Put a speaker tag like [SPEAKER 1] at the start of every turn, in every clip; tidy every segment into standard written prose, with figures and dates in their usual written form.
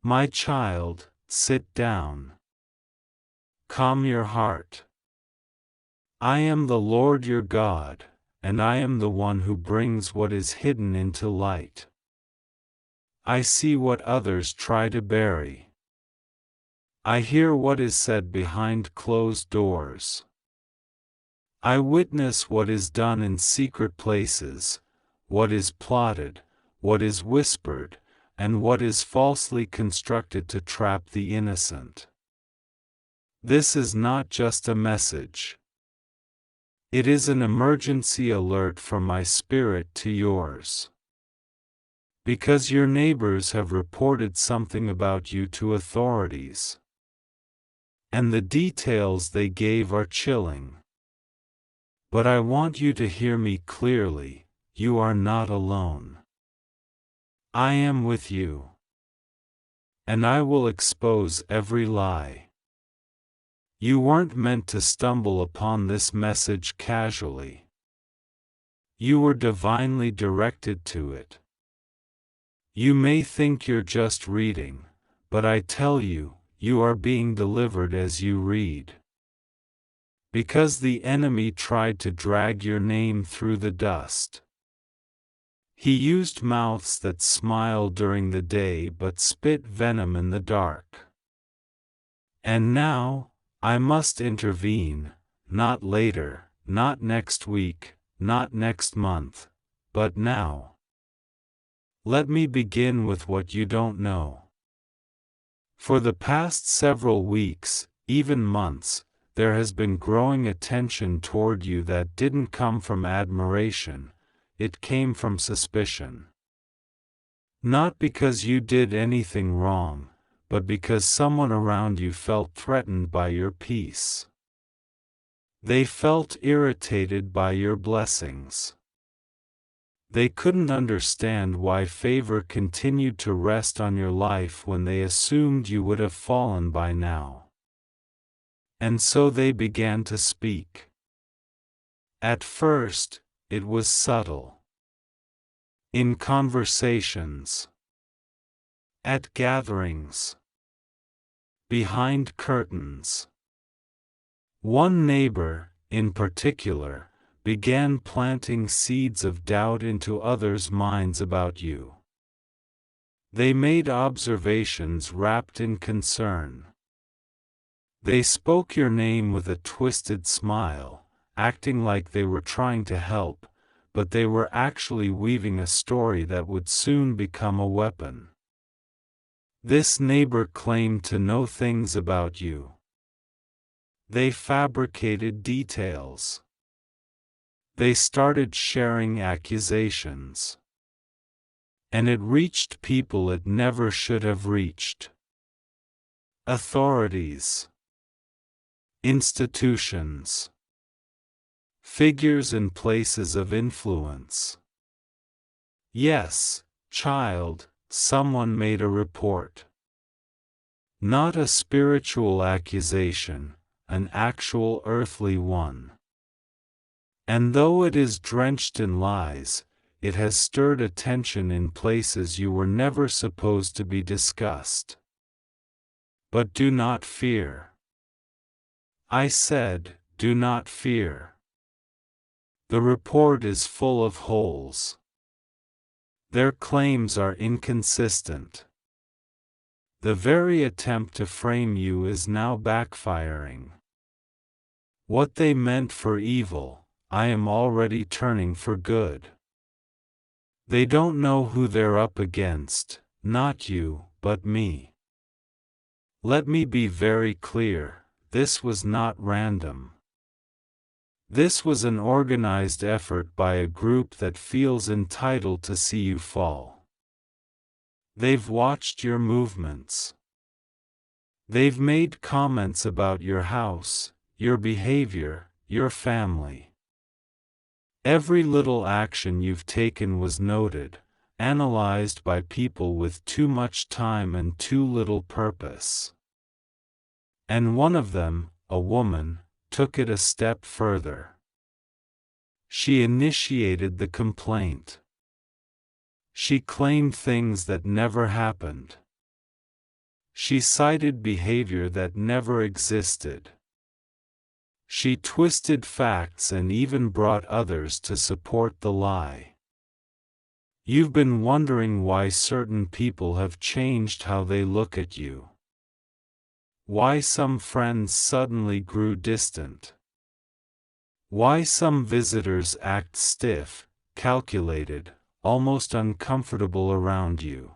[SPEAKER 1] My child, sit down. Calm your heart. I am the Lord your God, and I am the one who brings what is hidden into light. I see what others try to bury. I hear what is said behind closed doors. I witness what is done in secret places, what is plotted, what is whispered, and what is falsely constructed to trap the innocent. This is not just a message. It is an emergency alert from my spirit to yours. Because your neighbors have reported something about you to authorities. And the details they gave are chilling. But I want you to hear me clearly, you are not alone. I am with you. And I will expose every lie. You weren't meant to stumble upon this message casually. You were divinely directed to it. You may think you're just reading, but I tell you, you are being delivered as you read. Because the enemy tried to drag your name through the dust. He used mouths that smile during the day but spit venom in the dark. And now, I must intervene, not later, not next week, not next month, but now. Let me begin with what you don't know. For the past several weeks, even months, there has been growing attention toward you that didn't come from admiration, it came from suspicion. Not because you did anything wrong, but because someone around you felt threatened by your peace. They felt irritated by your blessings. They couldn't understand why favor continued to rest on your life when they assumed you would have fallen by now. And so they began to speak. At first, it was subtle. In conversations. At gatherings. Behind curtains. One neighbor, in particular, began planting seeds of doubt into others' minds about you. They made observations wrapped in concern. They spoke your name with a twisted smile, acting like they were trying to help, but they were actually weaving a story that would soon become a weapon. This neighbor claimed to know things about you. They fabricated details. They started sharing accusations. And it reached people it never should have reached. Authorities. Institutions. Figures and places of influence. Yes, child, someone made a report. Not a spiritual accusation, an actual earthly one. And though it is drenched in lies, it has stirred attention in places you were never supposed to be discussed. But do not fear. I said, do not fear. The report is full of holes. Their claims are inconsistent. The very attempt to frame you is now backfiring. What they meant for evil, I am already turning for good. They don't know who they're up against, not you, but me. Let me be very clear, this was not random. This was an organized effort by a group that feels entitled to see you fall. They've watched your movements. They've made comments about your house, your behavior, your family. Every little action you've taken was noted, analyzed by people with too much time and too little purpose. And one of them, a woman, took it a step further. She initiated the complaint. She claimed things that never happened. She cited behavior that never existed. She twisted facts and even brought others to support the lie. You've been wondering why certain people have changed how they look at you. Why some friends suddenly grew distant. Why some visitors act stiff, calculated, almost uncomfortable around you.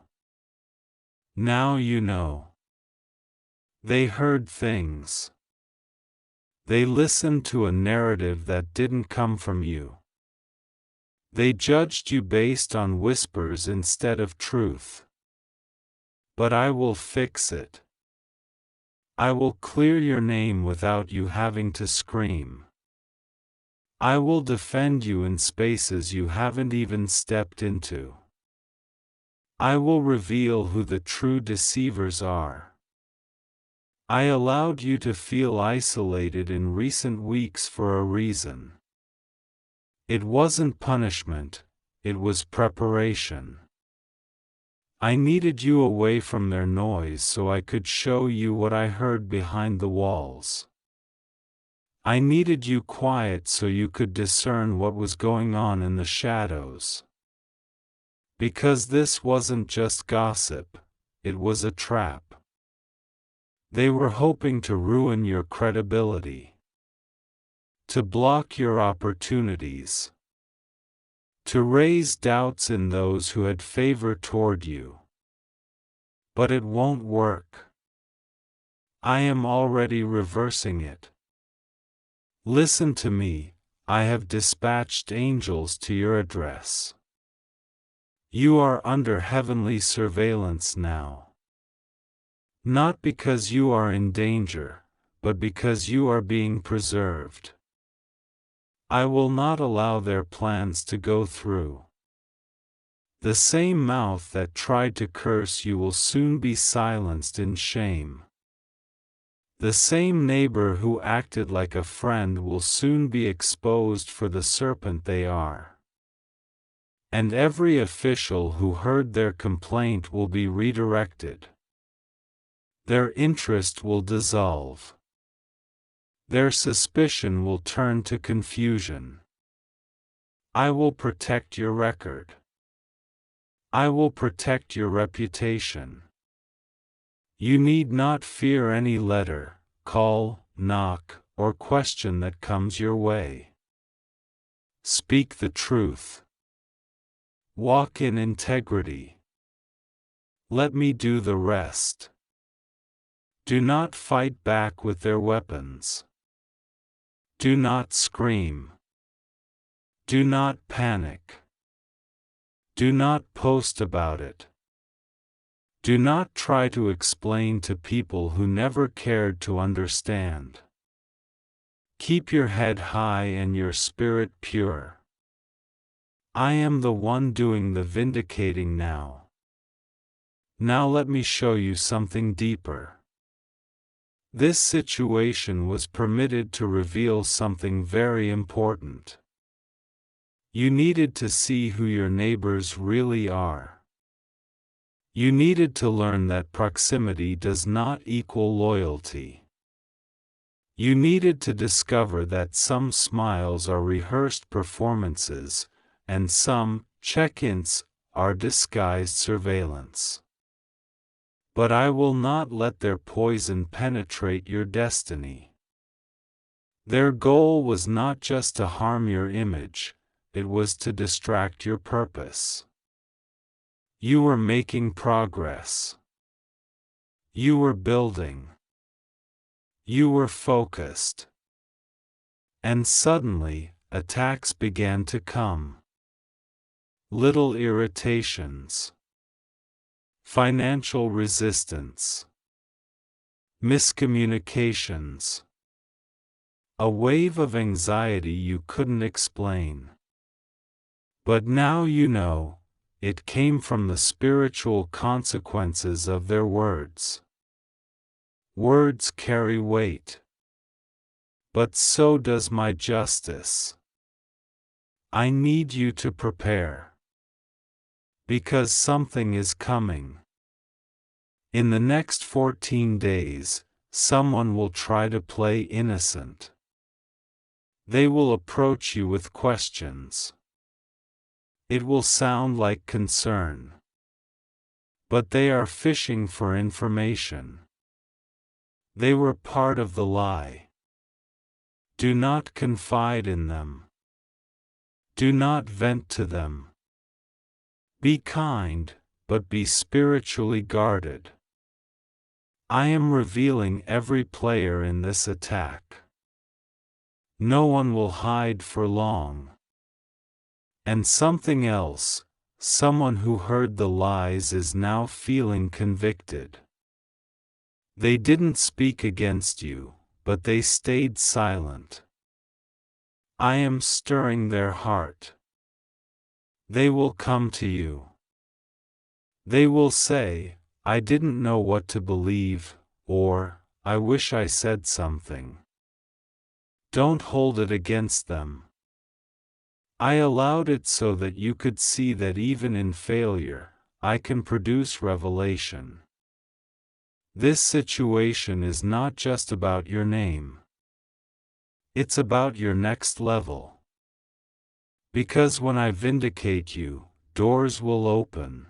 [SPEAKER 1] Now you know. They heard things. They listened to a narrative that didn't come from you. They judged you based on whispers instead of truth. But I will fix it. I will clear your name without you having to scream. I will defend you in spaces you haven't even stepped into. I will reveal who the true deceivers are. I allowed you to feel isolated in recent weeks for a reason. It wasn't punishment, it was preparation. I needed you away from their noise so I could show you what I heard behind the walls. I needed you quiet so you could discern what was going on in the shadows. Because this wasn't just gossip, it was a trap. They were hoping to ruin your credibility, to block your opportunities, to raise doubts in those who had favor toward you. But it won't work. I am already reversing it. Listen to me, I have dispatched angels to your address. You are under heavenly surveillance now. Not because you are in danger, but because you are being preserved. I will not allow their plans to go through. The same mouth that tried to curse you will soon be silenced in shame. The same neighbor who acted like a friend will soon be exposed for the serpent they are. And every official who heard their complaint will be redirected. Their interest will dissolve. Their suspicion will turn to confusion. I will protect your record. I will protect your reputation. You need not fear any letter, call, knock, or question that comes your way. Speak the truth. Walk in integrity. Let me do the rest. Do not fight back with their weapons. Do not scream. Do not panic. Do not post about it. Do not try to explain to people who never cared to understand. Keep your head high and your spirit pure. I am the one doing the vindicating now. Now let me show you something deeper. This situation was permitted to reveal something very important. You needed to see who your neighbors really are. You needed to learn that proximity does not equal loyalty. You needed to discover that some smiles are rehearsed performances, and some check-ins are disguised surveillance. But I will not let their poison penetrate your destiny. Their goal was not just to harm your image, it was to distract your purpose. You were making progress. You were building. You were focused. And suddenly, attacks began to come. Little irritations. Financial resistance. Miscommunications. A wave of anxiety you couldn't explain. But now you know, it came from the spiritual consequences of their words. Words carry weight. But so does my justice. I need you to prepare. Because something is coming. In the next 14 days, someone will try to play innocent. They will approach you with questions. It will sound like concern. But they are fishing for information. They were part of the lie. Do not confide in them. Do not vent to them. Be kind, but be spiritually guarded. I am revealing every player in this attack. No one will hide for long. And something else, someone who heard the lies is now feeling convicted. They didn't speak against you, but they stayed silent. I am stirring their heart. They will come to you. They will say, I didn't know what to believe, or, I wish I said something. Don't hold it against them. I allowed it so that you could see that even in failure, I can produce revelation. This situation is not just about your name. It's about your next level. Because when I vindicate you, doors will open.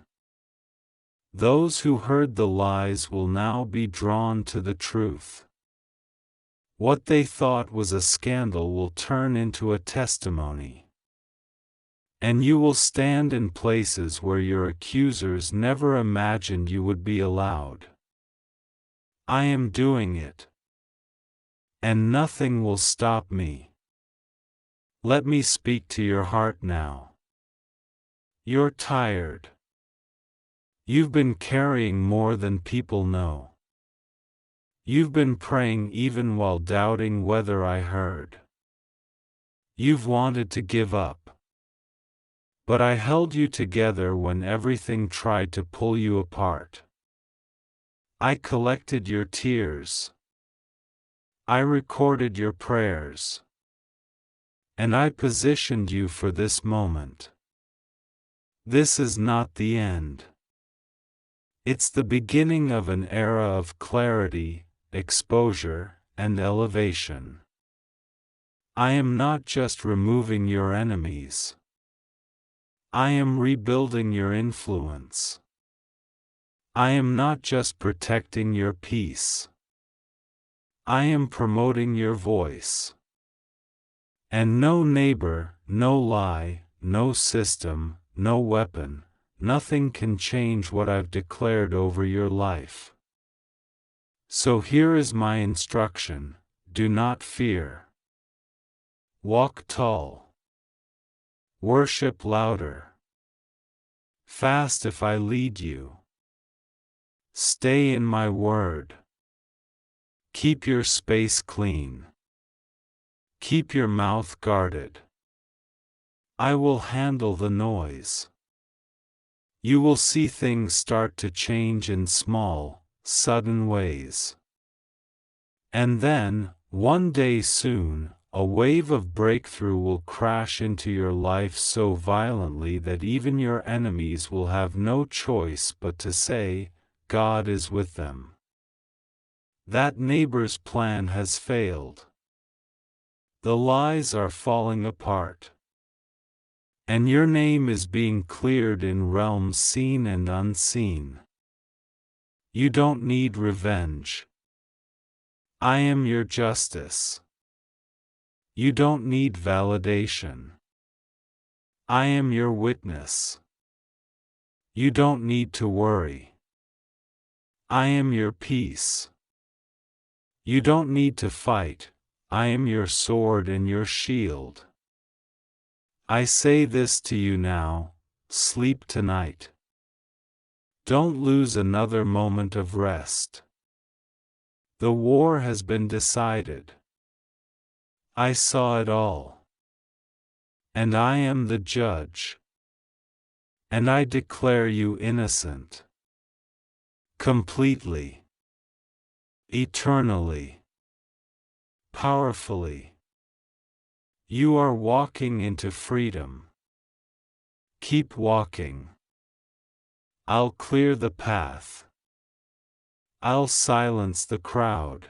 [SPEAKER 1] Those who heard the lies will now be drawn to the truth. What they thought was a scandal will turn into a testimony. And you will stand in places where your accusers never imagined you would be allowed. I am doing it. And nothing will stop me. Let me speak to your heart now. You're tired. You've been carrying more than people know. You've been praying even while doubting whether I heard. You've wanted to give up. But I held you together when everything tried to pull you apart. I collected your tears. I recorded your prayers. And I positioned you for this moment. This is not the end. It's the beginning of an era of clarity, exposure, and elevation. I am not just removing your enemies. I am rebuilding your influence. I am not just protecting your peace. I am promoting your voice. And no neighbor, no lie, no system, no weapon, nothing can change what I've declared over your life. So here is my instruction: do not fear. Walk tall. Worship louder. Fast if I lead you. Stay in my word. Keep your space clean. Keep your mouth guarded. I will handle the noise. You will see things start to change in small, sudden ways. And then, one day soon, a wave of breakthrough will crash into your life so violently that even your enemies will have no choice but to say, God is with them. That neighbor's plan has failed. The lies are falling apart. And your name is being cleared in realms seen and unseen. You don't need revenge. I am your justice. You don't need validation. I am your witness. You don't need to worry. I am your peace. You don't need to fight. I am your sword and your shield. I say this to you now: sleep tonight. Don't lose another moment of rest. The war has been decided. I saw it all. And I am the judge. And I declare you innocent. Completely. Eternally. Powerfully. You are walking into freedom. Keep walking. I'll clear the path. I'll silence the crowd.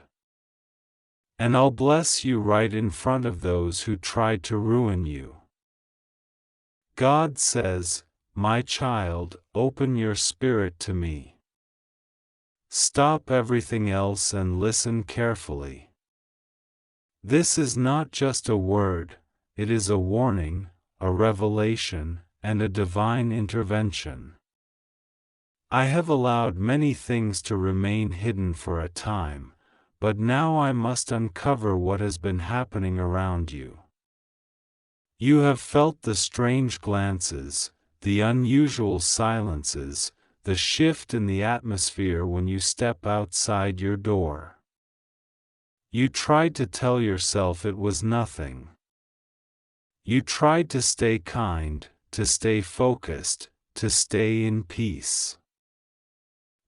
[SPEAKER 1] And I'll bless you right in front of those who tried to ruin you. God says, my child, open your spirit to me. Stop everything else and listen carefully. This is not just a word, it is a warning, a revelation, and a divine intervention. I have allowed many things to remain hidden for a time, but now I must uncover what has been happening around you. You have felt the strange glances, the unusual silences, the shift in the atmosphere when you step outside your door. You tried to tell yourself it was nothing. You tried to stay kind, to stay focused, to stay in peace.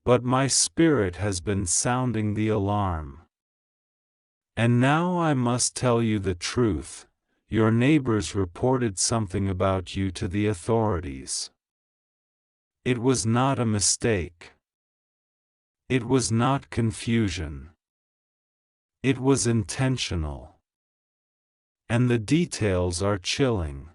[SPEAKER 1] But my spirit has been sounding the alarm. And now I must tell you the truth. Your neighbors reported something about you to the authorities. It was not a mistake. It was not confusion. It was intentional. And the details are chilling.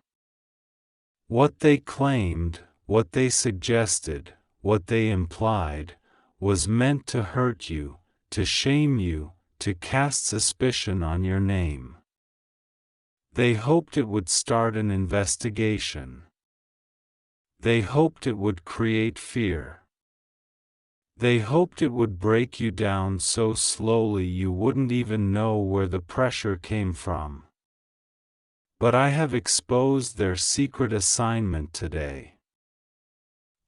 [SPEAKER 1] What they claimed, what they suggested, what they implied, was meant to hurt you, to shame you, to cast suspicion on your name. They hoped it would start an investigation. They hoped it would create fear. They hoped it would break you down so slowly you wouldn't even know where the pressure came from. But I have exposed their secret assignment today.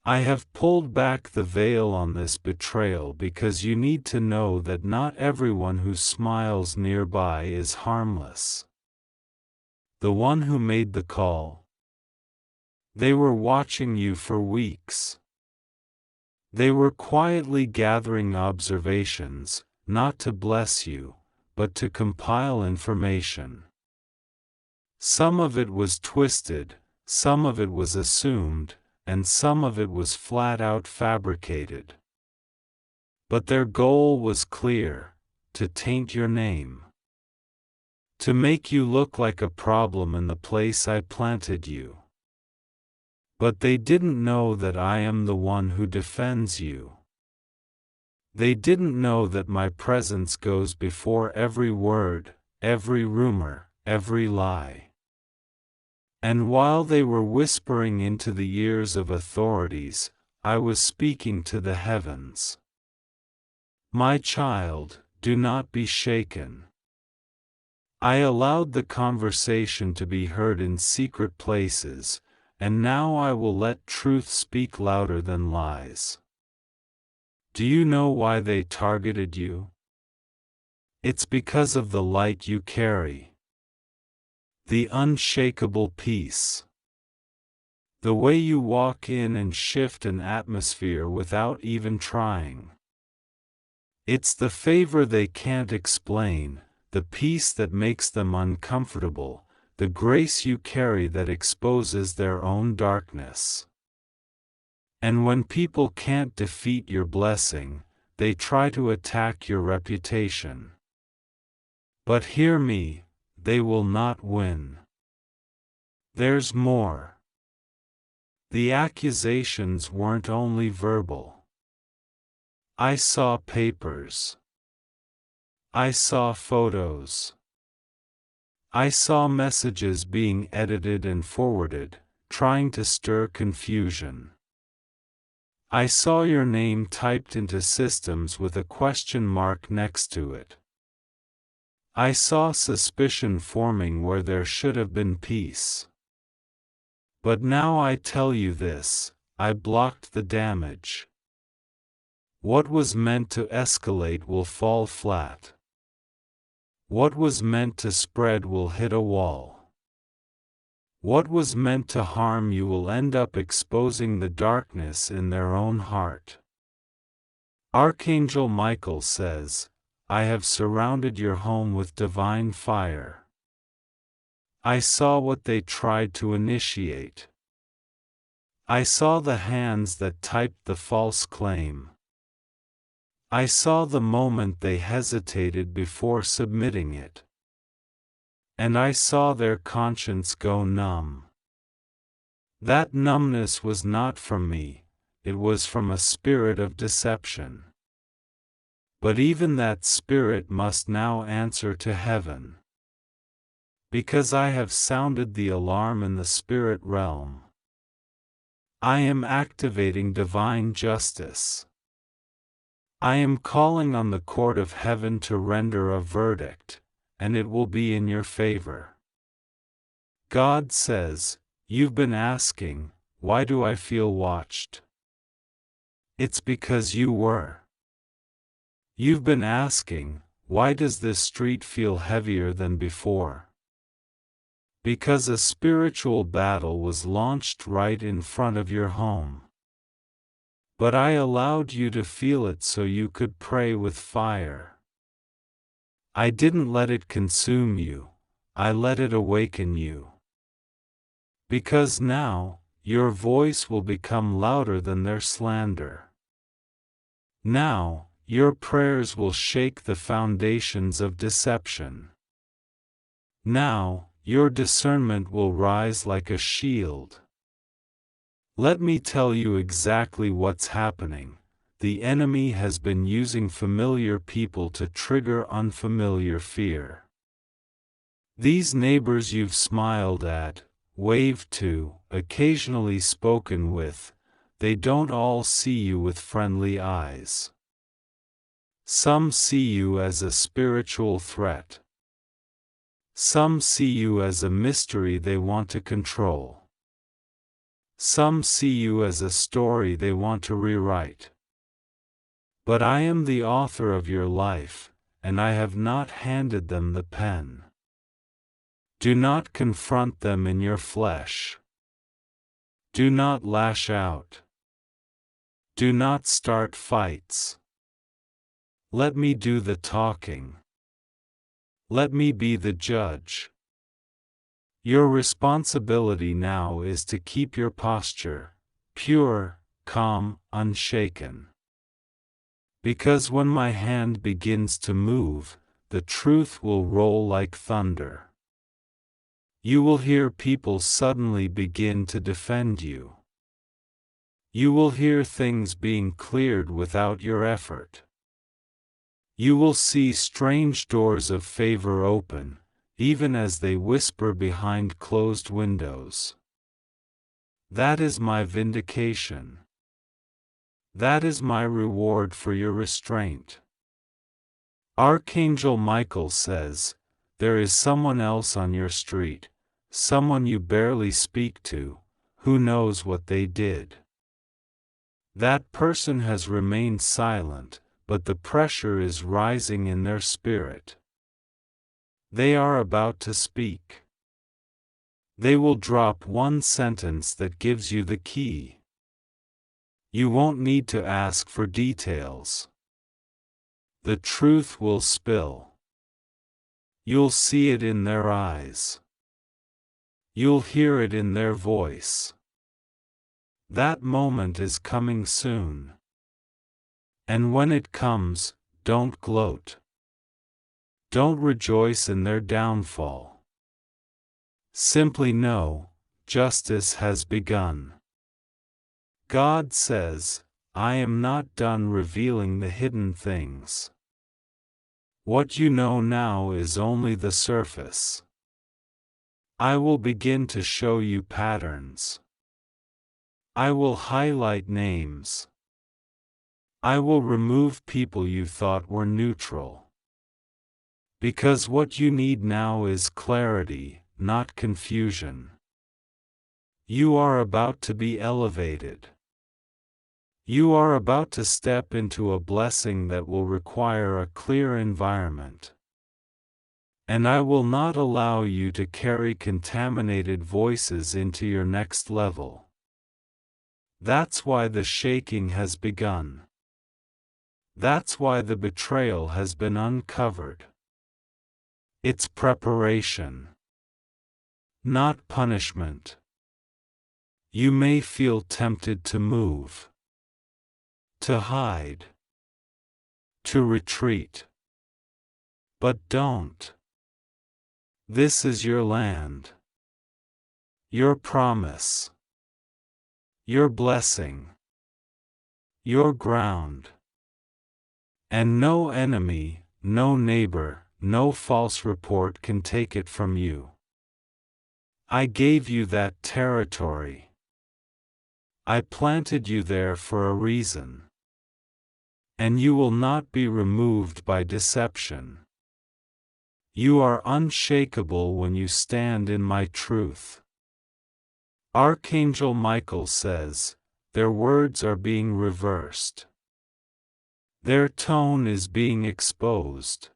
[SPEAKER 1] I have pulled back the veil on this betrayal because you need to know that not everyone who smiles nearby is harmless. The one who made the call. They were watching you for weeks. They were quietly gathering observations, not to bless you, but to compile information. Some of it was twisted, some of it was assumed, and some of it was flat out fabricated. But their goal was clear: to taint your name. To make you look like a problem in the place I planted you. But they didn't know that I am the one who defends you. They didn't know that my presence goes before every word, every rumor, every lie. And while they were whispering into the ears of authorities, I was speaking to the heavens. My child, do not be shaken. I allowed the conversation to be heard in secret places, and now I will let truth speak louder than lies. Do you know why they targeted you? It's because of the light you carry. The unshakable peace. The way you walk in and shift an atmosphere without even trying. It's the favor they can't explain, the peace that makes them uncomfortable, the grace you carry that exposes their own darkness. And when people can't defeat your blessing, they try to attack your reputation. But hear me, they will not win. There's more. The accusations weren't only verbal. I saw papers. I saw photos. I saw messages being edited and forwarded, trying to stir confusion. I saw your name typed into systems with a question mark next to it. I saw suspicion forming where there should have been peace. But now I tell you this: I blocked the damage. What was meant to escalate will fall flat. What was meant to spread will hit a wall. What was meant to harm you will end up exposing the darkness in their own heart. Archangel Michael says, I have surrounded your home with divine fire. I saw what they tried to initiate. I saw the hands that typed the false claim. I saw the moment they hesitated before submitting it. And I saw their conscience go numb. That numbness was not from me, it was from a spirit of deception. But even that spirit must now answer to heaven. Because I have sounded the alarm in the spirit realm. I am activating divine justice. I am calling on the court of heaven to render a verdict, and it will be in your favor. God says, "You've been asking, why do I feel watched?" It's because you were. You've been asking, why does this street feel heavier than before? Because a spiritual battle was launched right in front of your home. But I allowed you to feel it so you could pray with fire. I didn't let it consume you, I let it awaken you. Because now, your voice will become louder than their slander. Now, your prayers will shake the foundations of deception. Now, your discernment will rise like a shield. Let me tell you exactly what's happening. The enemy has been using familiar people to trigger unfamiliar fear. These neighbors you've smiled at, waved to, occasionally spoken with, they don't all see you with friendly eyes. Some see you as a spiritual threat. Some see you as a mystery they want to control. Some see you as a story they want to rewrite. But I am the author of your life, and I have not handed them the pen. Do not confront them in your flesh. Do not lash out. Do not start fights. Let me do the talking. Let me be the judge. Your responsibility now is to keep your posture pure, calm, unshaken. Because when my hand begins to move, the truth will roll like thunder. You will hear people suddenly begin to defend you. You will hear things being cleared without your effort. You will see strange doors of favor open, even as they whisper behind closed windows. That is my vindication. That is my reward for your restraint. Archangel Michael says, there is someone else on your street, someone you barely speak to, who knows what they did. That person has remained silent, but the pressure is rising in their spirit. They are about to speak. They will drop one sentence that gives you the key. You won't need to ask for details. The truth will spill. You'll see it in their eyes. You'll hear it in their voice. That moment is coming soon. And when it comes, don't gloat. Don't rejoice in their downfall. Simply know, justice has begun. God says, I am not done revealing the hidden things. What you know now is only the surface. I will begin to show you patterns. I will highlight names. I will remove people you thought were neutral. Because what you need now is clarity, not confusion. You are about to be elevated. You are about to step into a blessing that will require a clear environment. And I will not allow you to carry contaminated voices into your next level. That's why the shaking has begun. That's why the betrayal has been uncovered. It's preparation, not punishment. You may feel tempted to move, to hide, to retreat. But don't. This is your land, your promise, your blessing, your ground. And no enemy, no neighbor, no false report can take it from you. I gave you that territory. I planted you there for a reason. And you will not be removed by deception. You are unshakable when you stand in my truth. Archangel Michael says, their words are being reversed. Their tone is being exposed.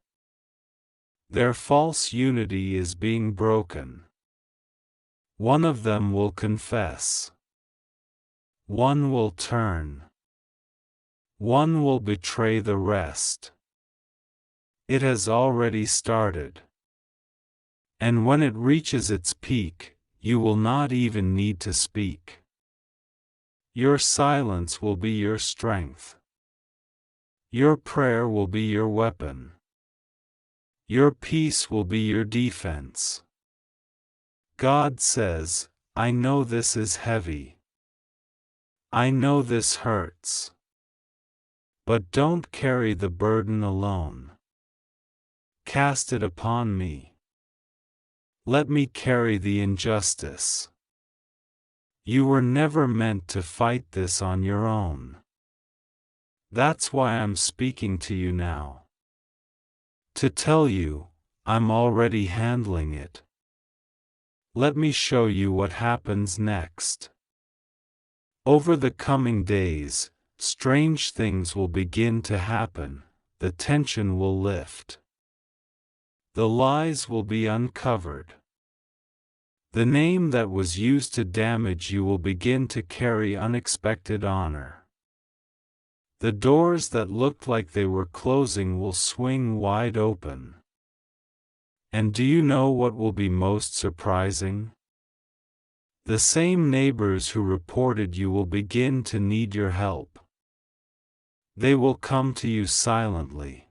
[SPEAKER 1] Their false unity is being broken. One of them will confess. One will turn. One will betray the rest. It has already started. And when it reaches its peak, you will not even need to speak. Your silence will be your strength. Your prayer will be your weapon. Your peace will be your defense. God says, I know this is heavy. I know this hurts. But don't carry the burden alone. Cast it upon me. Let me carry the injustice. You were never meant to fight this on your own. That's why I'm speaking to you now. To tell you, I'm already handling it. Let me show you what happens next. Over the coming days, strange things will begin to happen, the tension will lift. The lies will be uncovered. The name that was used to damage you will begin to carry unexpected honor. The doors that looked like they were closing will swing wide open. And do you know what will be most surprising? The same neighbors who reported you will begin to need your help. They will come to you silently.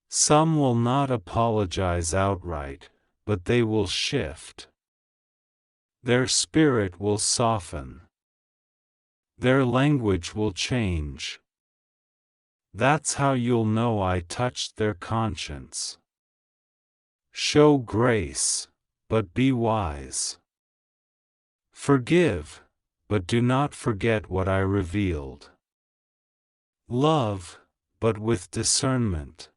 [SPEAKER 1] Some will not apologize outright, but they will shift. Their spirit will soften. Their language will change. That's how you'll know I touched their conscience. Show grace, but be wise. Forgive, but do not forget what I revealed. Love, but with discernment.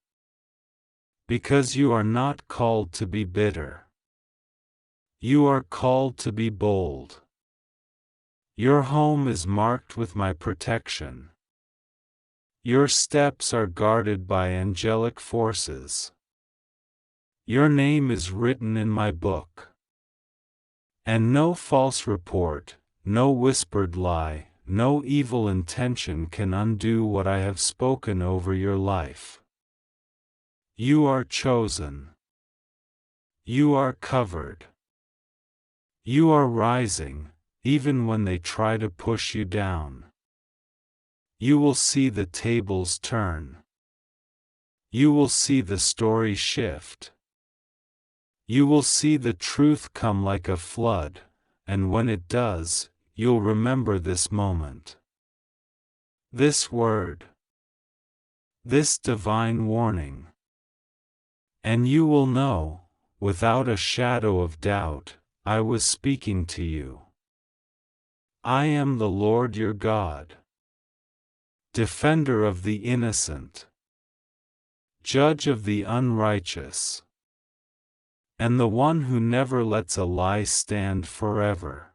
[SPEAKER 1] Because you are not called to be bitter. You are called to be bold. Your home is marked with my protection. Your steps are guarded by angelic forces. Your name is written in my book. And no false report, no whispered lie, no evil intention can undo what I have spoken over your life. You are chosen. You are covered. You are rising, even when they try to push you down. You will see the tables turn. You will see the story shift. You will see the truth come like a flood, and when it does, you'll remember this moment. This word. This divine warning. And you will know, without a shadow of doubt, I was speaking to you. I am the Lord your God. Defender of the innocent. Judge of the unrighteous. And the one who never lets a lie stand forever.